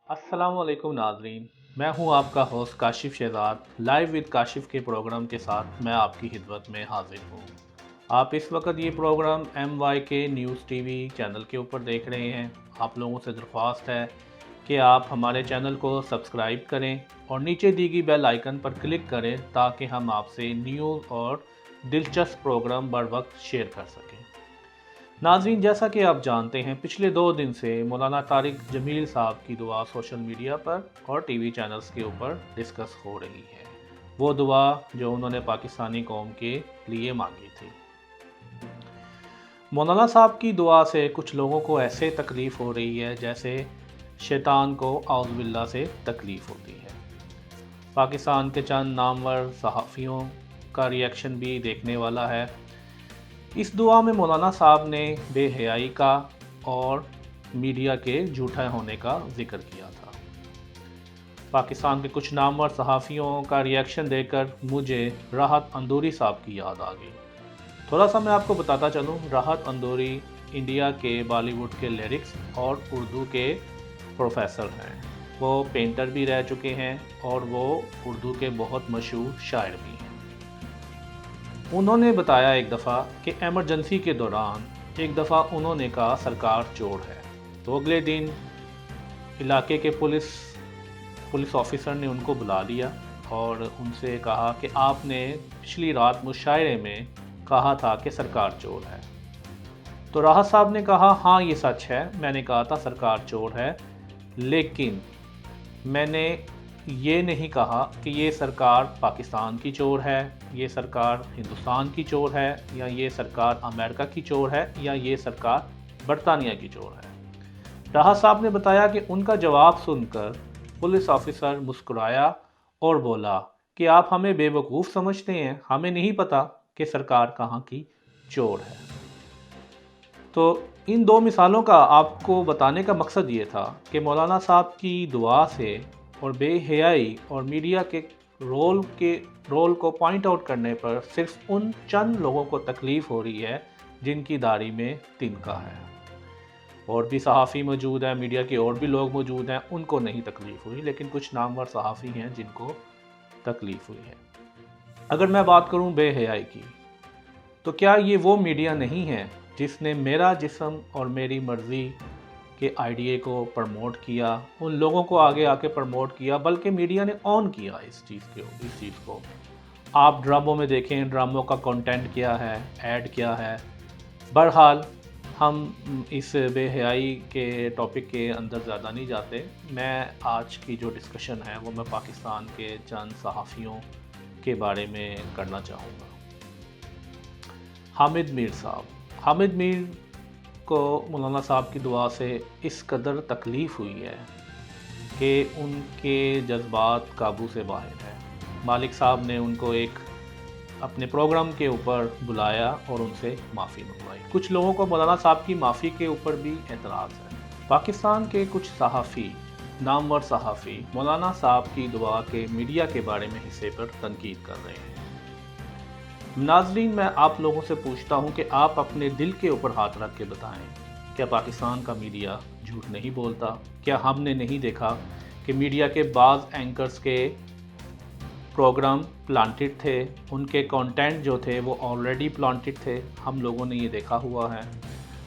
السلام علیکم ناظرین، میں ہوں آپ کا host Kashif Shahzad. Live with Kashif کے پروگرام کے ساتھ میں آپ کی خدمت میں حاضر ہوں۔ آپ اس وقت یہ پروگرام ایم وائی کے نیوز ٹی وی چینل کے اوپر دیکھ رہے ہیں۔ آپ لوگوں سے درخواست ہے کہ آپ ہمارے چینل کو سبسکرائب کریں اور نیچے دی گئی بیل آئیکن پر کلک کریں تاکہ ہم آپ سے نیوز اور دلچسپ پروگرام بر وقت شیئر کر سکیں۔ ناظرین، جیسا کہ آپ جانتے ہیں پچھلے 2 دن سے مولانا طارق جمیل صاحب کی دعا سوشل میڈیا پر اور ٹی وی چینلز کے اوپر ڈسکس ہو رہی ہے۔ وہ دعا جو انہوں نے پاکستانی قوم کے لیے مانگی تھی۔ مولانا صاحب کی دعا سے کچھ لوگوں کو ایسے تکلیف ہو رہی ہے جیسے شیطان کو اعوذ باللہ سے تکلیف ہوتی ہے۔ پاکستان کے چند نامور صحافیوں کا ریئیکشن بھی دیکھنے والا ہے۔ اس دعا میں مولانا صاحب نے بے حیائی کا اور میڈیا کے جھوٹا ہونے کا ذکر کیا تھا۔ پاکستان کے کچھ نامور صحافیوں کا ریئیکشن دیکھ کر مجھے راحت اندوری صاحب کی یاد آ گئی۔ تھوڑا سا میں آپ کو بتاتا چلوں، راحت اندوری انڈیا کے بالی ووڈ کے لیرکس اور اردو کے پروفیسر ہیں۔ وہ پینٹر بھی رہ چکے ہیں اور وہ اردو کے بہت مشہور شاعر بھی ہیں۔ انہوں نے بتایا ایک دفعہ کہ ایمرجنسی کے دوران ایک دفعہ انہوں نے کہا سرکار چور ہے، تو اگلے دن علاقے کے پولیس آفیسر نے ان کو بلا لیا اور ان سے کہا کہ آپ نے پچھلی رات مشاعرے میں کہا تھا کہ سرکار چور ہے۔ تو راحت صاحب نے کہا ہاں یہ سچ ہے، میں نے کہا تھا سرکار چور ہے، لیکن میں نے یہ نہیں کہا کہ یہ سرکار پاکستان کی چور ہے، یہ سرکار ہندوستان کی چور ہے، یا یہ سرکار امریکہ کی چور ہے، یا یہ سرکار برطانیہ کی چور ہے۔ راحت صاحب نے بتایا کہ ان کا جواب سن کر پولیس آفیسر مسکرایا اور بولا کہ آپ ہمیں بے وقوف سمجھتے ہیں، ہمیں نہیں پتا کہ سرکار کہاں کی چور ہے۔ تو ان 2 مثالوں کا آپ کو بتانے کا مقصد یہ تھا کہ مولانا صاحب کی دعا سے اور بے حیائی اور میڈیا کے رول کو پوائنٹ آؤٹ کرنے پر صرف ان چند لوگوں کو تکلیف ہو رہی ہے جن کی داڑھی میں تنکا ہے۔ اور بھی صحافی موجود ہیں، میڈیا کے اور بھی لوگ موجود ہیں، ان کو نہیں تکلیف ہوئی، لیکن کچھ نامور صحافی ہیں جن کو تکلیف ہوئی ہے۔ اگر میں بات کروں بے حیائی کی، تو کیا یہ وہ میڈیا نہیں ہے جس نے میرا جسم اور میری مرضی کے آئیڈیے کو پرموٹ کیا، ان لوگوں کو آگے آ کے پرموٹ کیا، بلکہ میڈیا نے آن کیا اس چیز کو۔ آپ ڈراموں میں دیکھیں، ڈراموں کا کنٹینٹ کیا ہے، ایڈ کیا ہے۔ بہرحال ہم اس بے حیائی کے ٹاپک کے اندر زیادہ نہیں جاتے۔ میں آج کی جو ڈسکشن ہے وہ میں پاکستان کے چند صحافیوں کے بارے میں کرنا چاہوں گا۔ حامد میر صاحب، حامد میر کو مولانا صاحب کی دعا سے اس قدر تکلیف ہوئی ہے کہ ان کے جذبات قابو سے باہر ہے۔ مالک صاحب نے ان کو ایک اپنے پروگرام کے اوپر بلایا اور ان سے معافی منگوائی۔ کچھ لوگوں کو مولانا صاحب کی معافی کے اوپر بھی اعتراض ہے۔ پاکستان کے کچھ صحافی، نامور صحافی مولانا صاحب کی دعا کے میڈیا کے بارے میں حصے پر تنقید کر رہے ہیں۔ ناظرین، میں آپ لوگوں سے پوچھتا ہوں کہ آپ اپنے دل کے اوپر ہاتھ رکھ کے بتائیں، کیا پاکستان کا میڈیا جھوٹ نہیں بولتا؟ کیا ہم نے نہیں دیکھا کہ میڈیا کے بعض اینکرز کے پروگرام پلانٹڈ تھے، ان کے کانٹینٹ جو تھے وہ آلریڈی پلانٹڈ تھے؟ ہم لوگوں نے یہ دیکھا ہوا ہے۔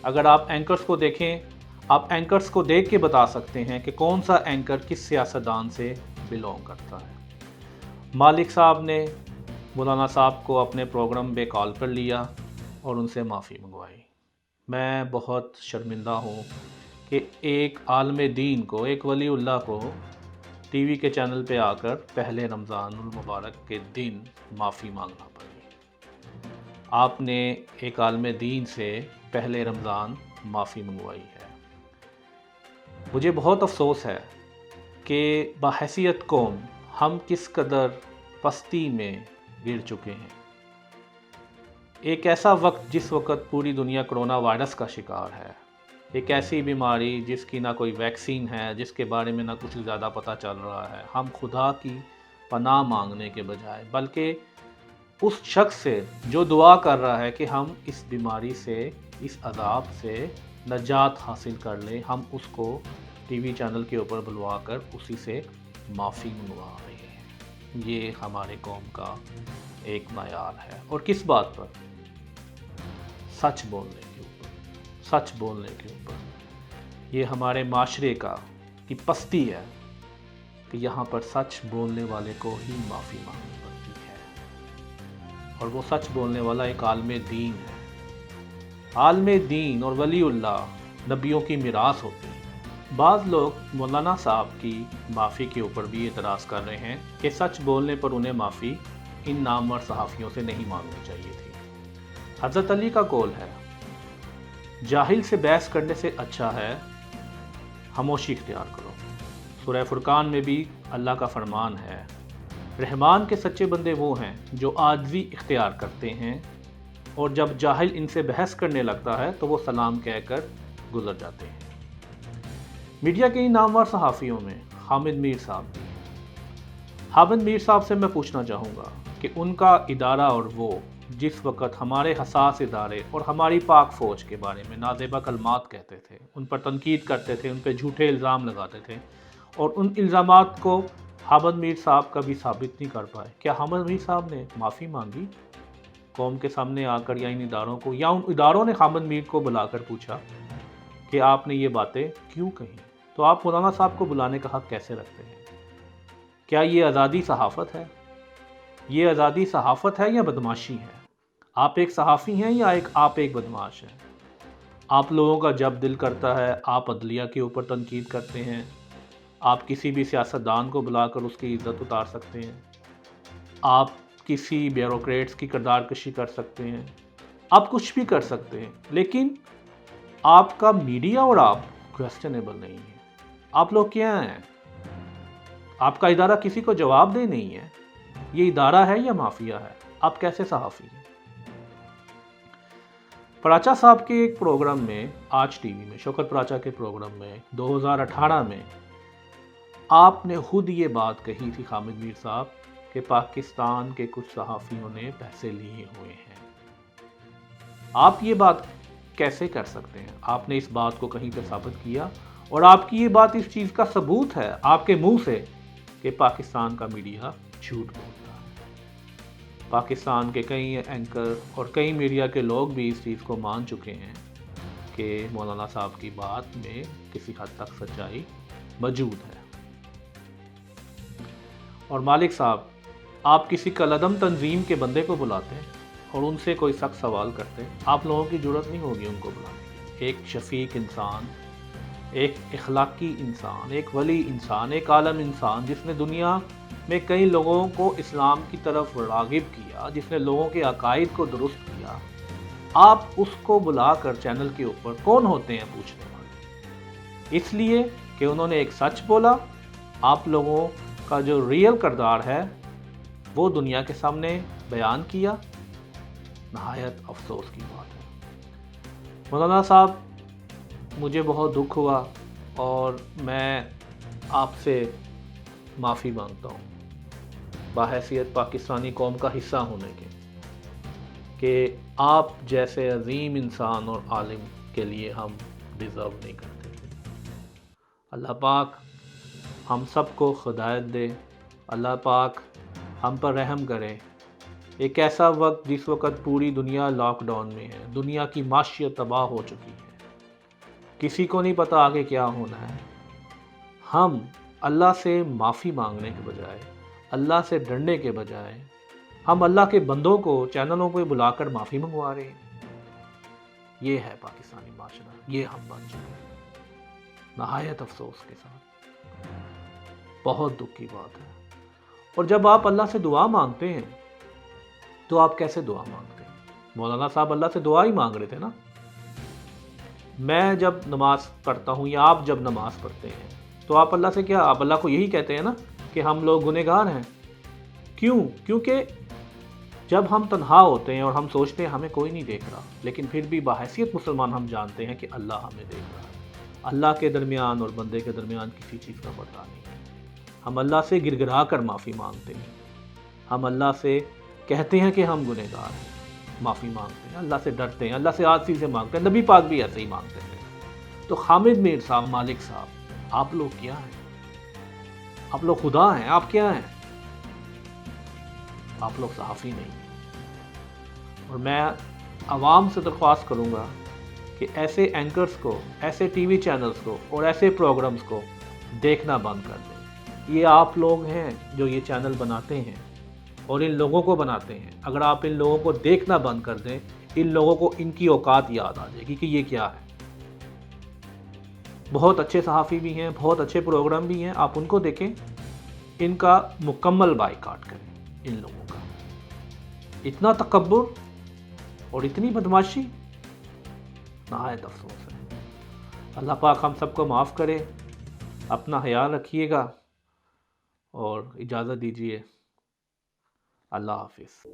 اگر آپ اینکرز کو دیکھیں، آپ اینکرز کو دیکھ کے بتا سکتے ہیں کہ کون سا اینکر کس سیاستدان سے بلونگ کرتا ہے۔ مالک صاحب نے مولانا صاحب کو اپنے پروگرام بے کال پر لیا اور ان سے معافی منگوائی۔ میں بہت شرمندہ ہوں کہ ایک عالم دین کو، ایک ولی اللہ کو ٹی وی کے چینل پہ آ کر پہلے رمضان المبارک کے دن معافی مانگنا پڑی۔ آپ نے ایک عالم دین سے پہلے رمضان معافی منگوائی ہے۔ مجھے بہت افسوس ہے کہ بحیثیت قوم ہم کس قدر پستی میں گر چکے ہیں۔ ایک ایسا وقت جس وقت پوری دنیا کرونا وائرس کا شکار ہے، ایک ایسی بیماری جس کی نہ کوئی ویکسین ہے، جس کے بارے میں نہ کچھ زیادہ پتہ چل رہا ہے، ہم خدا کی پناہ مانگنے کے بجائے بلکہ اس شخص سے جو دعا کر رہا ہے کہ ہم اس بیماری سے، اس عذاب سے نجات حاصل کر لیں، ہم اس کو ٹی وی چینل کے اوپر بلوا کر اسی سے معافی منگوا رہے ہیں۔ یہ ہمارے قوم کا ایک معیار ہے۔ اور کس بات پر؟ سچ بولنے کے اوپر، سچ بولنے کے اوپر۔ یہ ہمارے معاشرے کی پستی ہے کہ یہاں پر سچ بولنے والے کو ہی معافی مانگنی پڑتی ہے، اور وہ سچ بولنے والا ایک عالم دین ہے۔ عالم دین اور ولی اللہ نبیوں کی میراث ہوتی ہے۔ بعض لوگ مولانا صاحب کی معافی کے اوپر بھی اعتراض کر رہے ہیں کہ سچ بولنے پر انہیں معافی ان نامور صحافیوں سے نہیں مانگنی چاہیے تھی۔ حضرت علی کا قول ہے، جاہل سے بحث کرنے سے اچھا ہے خاموشی اختیار کرو۔ سورہ فرقان میں بھی اللہ کا فرمان ہے، رحمان کے سچے بندے وہ ہیں جو عاجزی اختیار کرتے ہیں، اور جب جاہل ان سے بحث کرنے لگتا ہے تو وہ سلام کہہ کر گزر جاتے ہیں۔ میڈیا کے ان نامور صحافیوں میں حامد میر صاحب بھی ہیں۔ حامد میر صاحب سے میں پوچھنا چاہوں گا کہ ان کا ادارہ اور وہ جس وقت ہمارے حساس ادارے اور ہماری پاک فوج کے بارے میں نازیبہ کلمات کہتے تھے، ان پر تنقید کرتے تھے، ان پہ جھوٹے الزام لگاتے تھے، اور ان الزامات کو حامد میر صاحب کبھی ثابت نہیں کر پائے، کیا حامد میر صاحب نے معافی مانگی قوم کے سامنے آ کر، یا ان اداروں کو، یا ان اداروں نے حامد میر کو بلا کر پوچھا کہ آپ نے یہ باتیں کیوں کہیں؟ تو آپ مولانا صاحب کو بلانے کا حق کیسے رکھتے ہیں؟ کیا یہ آزادی صحافت ہے؟ یہ آزادی صحافت ہے یا بدماشی ہے؟ آپ ایک صحافی ہیں یا آپ ایک بدماش ہیں؟ آپ لوگوں کا جب دل کرتا ہے آپ عدلیہ کے اوپر تنقید کرتے ہیں، آپ کسی بھی سیاستدان کو بلا کر اس کی عزت اتار سکتے ہیں، آپ کسی بیوروکریٹس کی کردار کشی کر سکتے ہیں، آپ کچھ بھی کر سکتے ہیں، لیکن آپ کا میڈیا اور آپ کویسچنیبل نہیں ہے۔ آپ لوگ کیا ہیں؟ آپ کا ادارہ کسی کو جواب دہ نہیں ہے۔ یہ ادارہ ہے یا مافیا ہے؟ آپ کیسے صحافی ہیں؟ پراچا صاحب کے ایک پروگرام میں، آج ٹی وی میں، شوکت پراچا کے پروگرام میں 2018 میں آپ نے خود یہ بات کہی تھی حامد میر صاحب کہ پاکستان کے کچھ صحافیوں نے پیسے لیے ہوئے ہیں۔ آپ یہ بات کیسے کر سکتے ہیں؟ آپ نے اس بات کو کہیں پہ ثابت کیا، اور آپ کی یہ بات اس چیز کا ثبوت ہے آپ کے منہ سے کہ پاکستان کا میڈیا جھوٹ بولتا ہے۔ پاکستان کے کئی اینکر اور کئی میڈیا کے لوگ بھی اس چیز کو مان چکے ہیں کہ مولانا صاحب کی بات میں کسی حد تک سچائی موجود ہے۔ اور مالک صاحب، آپ کسی کالعدم تنظیم کے بندے کو بلاتے ہیں اور ان سے کوئی سخت سوال کرتے ہیں، آپ لوگوں کی جرات نہیں ہوگی ان کو بلانے کی۔ ایک شفیق انسان، ایک اخلاقی انسان، ایک ولی انسان، ایک عالم انسان، جس نے دنیا میں کئی لوگوں کو اسلام کی طرف راغب کیا، جس نے لوگوں کے عقائد کو درست کیا، آپ اس کو بلا کر چینل کے اوپر کون ہوتے ہیں پوچھنے والے؟ اس لیے کہ انہوں نے ایک سچ بولا۔ آپ لوگوں کا جو ریئل کردار ہے وہ دنیا کے سامنے بیان کیا۔ نہایت افسوس کی بات ہے۔ مولانا صاحب، مجھے بہت دکھ ہوا اور میں آپ سے معافی مانگتا ہوں بحیثیت پاکستانی قوم کا حصہ ہونے کے، کہ آپ جیسے عظیم انسان اور عالم کے لیے ہم ڈیزرو نہیں کرتے تھے۔ اللہ پاک ہم سب کو ہدایت دے، اللہ پاک ہم پر رحم کرے۔ ایک ایسا وقت جس وقت پوری دنیا لاک ڈاؤن میں ہے، دنیا کی معیشت تباہ ہو چکی ہے، کسی کو نہیں پتا آگے کیا ہونا ہے، ہم اللہ سے معافی مانگنے کے بجائے، اللہ سے ڈرنے کے بجائے، ہم اللہ کے بندوں کو چینلوں کو بلا کر معافی منگوا رہے ہیں۔ یہ ہے پاکستانی معاشرہ، یہ ہم بن چکے ہیں، نہایت افسوس کے ساتھ، بہت دکھ کی بات ہے۔ اور جب آپ اللہ سے دعا مانگتے ہیں تو آپ کیسے دعا مانگتے ہیں؟ مولانا صاحب اللہ سے دعا ہی مانگ رہے تھے نا۔ میں جب نماز پڑھتا ہوں یا آپ جب نماز پڑھتے ہیں تو آپ اللہ سے کیا، آپ اللہ کو یہی کہتے ہیں نا کہ ہم لوگ گنہگار ہیں۔ کیوں؟ کیونکہ جب ہم تنہا ہوتے ہیں اور ہم سوچتے ہیں ہمیں کوئی نہیں دیکھ رہا، لیکن پھر بھی بحیثیت مسلمان ہم جانتے ہیں کہ اللہ ہمیں دیکھ رہا ہے۔ اللہ کے درمیان اور بندے کے درمیان کسی چیز کا پردہ نہیں ہے۔ ہم اللہ سے گر گرا کر معافی مانگتے ہیں، ہم اللہ سے کہتے ہیں کہ ہم گنہگار ہیں، معافی مانگتے ہیں، اللہ سے ڈرتے ہیں، اللہ سے عاجزی سے مانگتے ہیں۔ نبی پاک بھی ایسے ہی مانگتے ہیں۔ تو حامد میر صاحب، مالک صاحب، آپ لوگ کیا ہیں؟ آپ لوگ خدا ہیں؟ آپ کیا ہیں؟ آپ لوگ صحافی نہیں ہیں۔ اور میں عوام سے درخواست کروں گا کہ ایسے اینکرز کو، ایسے ٹی وی چینلز کو اور ایسے پروگرامز کو دیکھنا بند کر دیں۔ یہ آپ لوگ ہیں جو یہ چینل بناتے ہیں اور ان لوگوں کو بناتے ہیں۔ اگر آپ ان لوگوں کو دیکھنا بند کر دیں، ان لوگوں کو ان کی اوقات یاد آ جائے گی کہ یہ کیا ہے۔ بہت اچھے صحافی بھی ہیں، بہت اچھے پروگرام بھی ہیں، آپ ان کو دیکھیں، ان کا مکمل بائیکاٹ کریں ان لوگوں کا۔ اتنا تکبر اور اتنی بدماشی، نہایت افسوس ہے۔ اللہ پاک ہم سب کو معاف کرے۔ اپنا خیال رکھیے گا اور اجازت دیجیے۔ اللہ حافظ۔